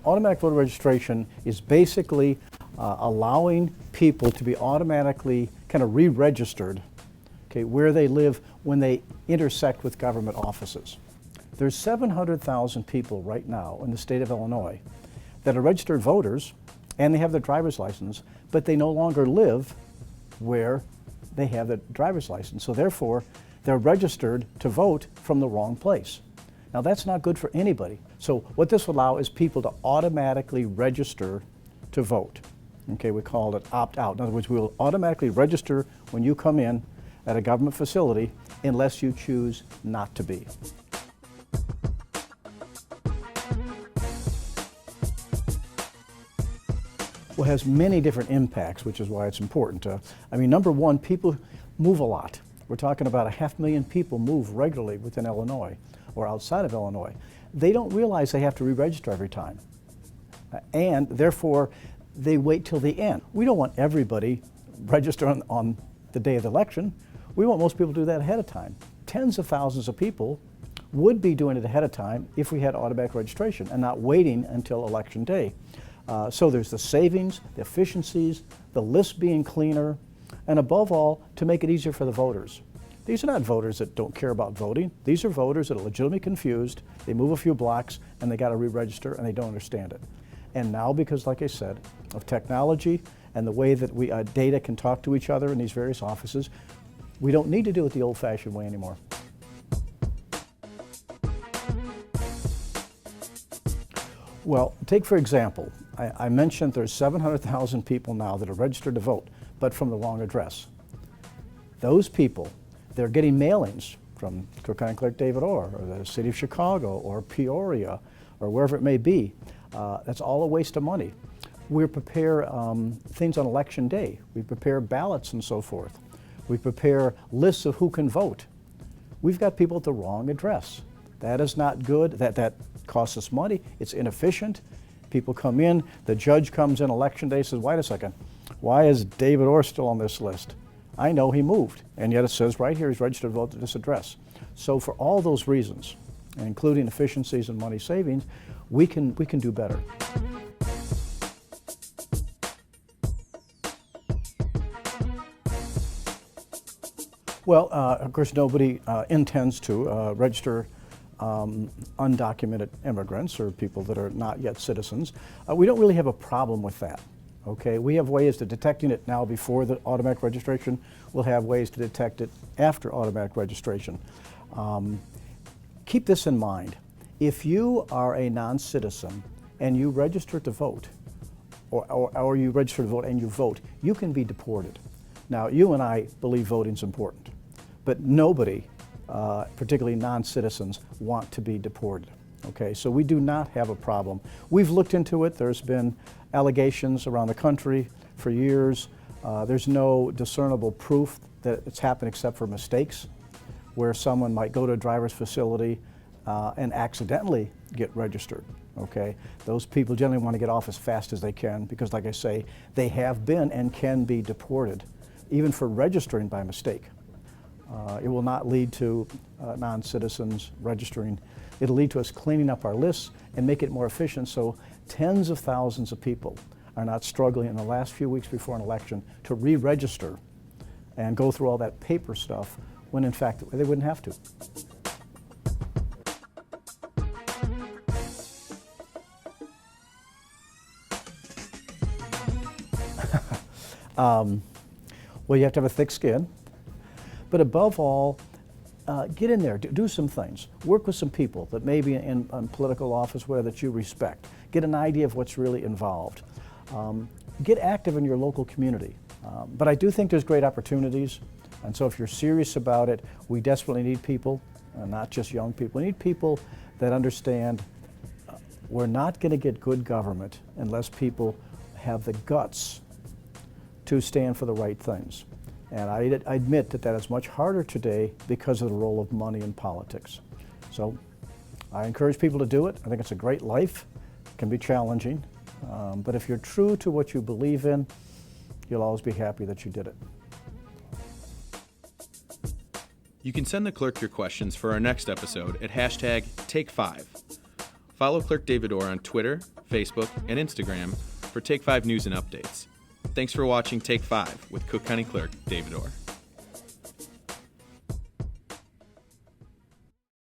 Automatic voter registration is basically allowing people to be automatically kind of re-registered, okay, where they live when they intersect with government offices. There's 700,000 people right now in the state of Illinois that are registered voters and they have their driver's license, but they no longer live where they have the driver's license. So therefore, they're registered to vote from the wrong place. Now that's not good for anybody. So what this will allow is people to automatically register to vote. Okay, we call it opt-out. In other words, we will automatically register when you come in at a government facility unless you choose not to be. Well, it has many different impacts, which is why it's important. Number one, people move a lot. We're talking about 500,000 people move regularly within Illinois or outside of Illinois. They don't realize they have to re-register every time. And therefore, they wait till the end. We don't want everybody registering on the day of the election. We want most people to do that ahead of time. Tens of thousands of people would be doing it ahead of time if we had automatic registration and not waiting until election day. So there's the savings, the efficiencies, the list being cleaner, and above all, to make it easier for the voters. These are not voters that don't care about voting. These are voters that are legitimately confused. They move a few blocks and they got to re-register and they don't understand it. And now, because like I said, of technology and the way that we data can talk to each other in these various offices, we don't need to do it the old-fashioned way anymore. Well, take for example, I mentioned there's 700,000 people now that are registered to vote, but from the wrong address. Those people, they're getting mailings from Cook County Clerk David Orr, or the City of Chicago, or Peoria, or wherever it may be. That's all a waste of money. We prepare things on election day. We prepare ballots and so forth. We prepare lists of who can vote. We've got people at the wrong address. That is not good. That costs us money. It's inefficient. People come in, the judge comes in election day, says, wait a second, why is David Orr still on this list? I know he moved, and yet it says right here he's registered to vote at this address. So for all those reasons, including efficiencies and money savings, we can do better. Well, of course, nobody intends to register undocumented immigrants or people that are not yet citizens. We don't really have a problem with that. Okay, we have ways of detecting it now before the automatic registration. We'll have ways to detect it after automatic registration. Keep this in mind. If you are a non-citizen and you register to vote, or you register to vote and you vote, you can be deported. Now, you and I believe voting's important, but nobody, particularly non-citizens, want to be deported. Okay, so we do not have a problem. We've looked into it. There's been allegations around the country for years. There's no discernible proof that it's happened except for mistakes, where someone might go to a driver's facility and accidentally get registered. Okay, those people generally want to get off as fast as they can because, like I say, they have been and can be deported, even for registering by mistake. It will not lead to non-citizens registering. It'll lead to us cleaning up our lists and make it more efficient so tens of thousands of people are not struggling in the last few weeks before an election to re-register and go through all that paper stuff when in fact they wouldn't have to. Well, you have to have a thick skin, but above all, get in there, do some things. Work with some people that may be in political office where that you respect. Get an idea of what's really involved. Get active in your local community. But I do think there's great opportunities, and so if you're serious about it, we desperately need people, not just young people. We need people that understand we're not going to get good government unless people have the guts to stand for the right things. And I admit that is much harder today because of the role of money in politics. So I encourage people to do it. I think it's a great life. It can be challenging. But if you're true to what you believe in, you'll always be happy that you did it. You can send the clerk your questions for our next episode at #Take5. Follow Clerk David Orr on Twitter, Facebook, and Instagram for Take 5 news and updates. Thanks for watching Take 5 with Cook County Clerk David Orr.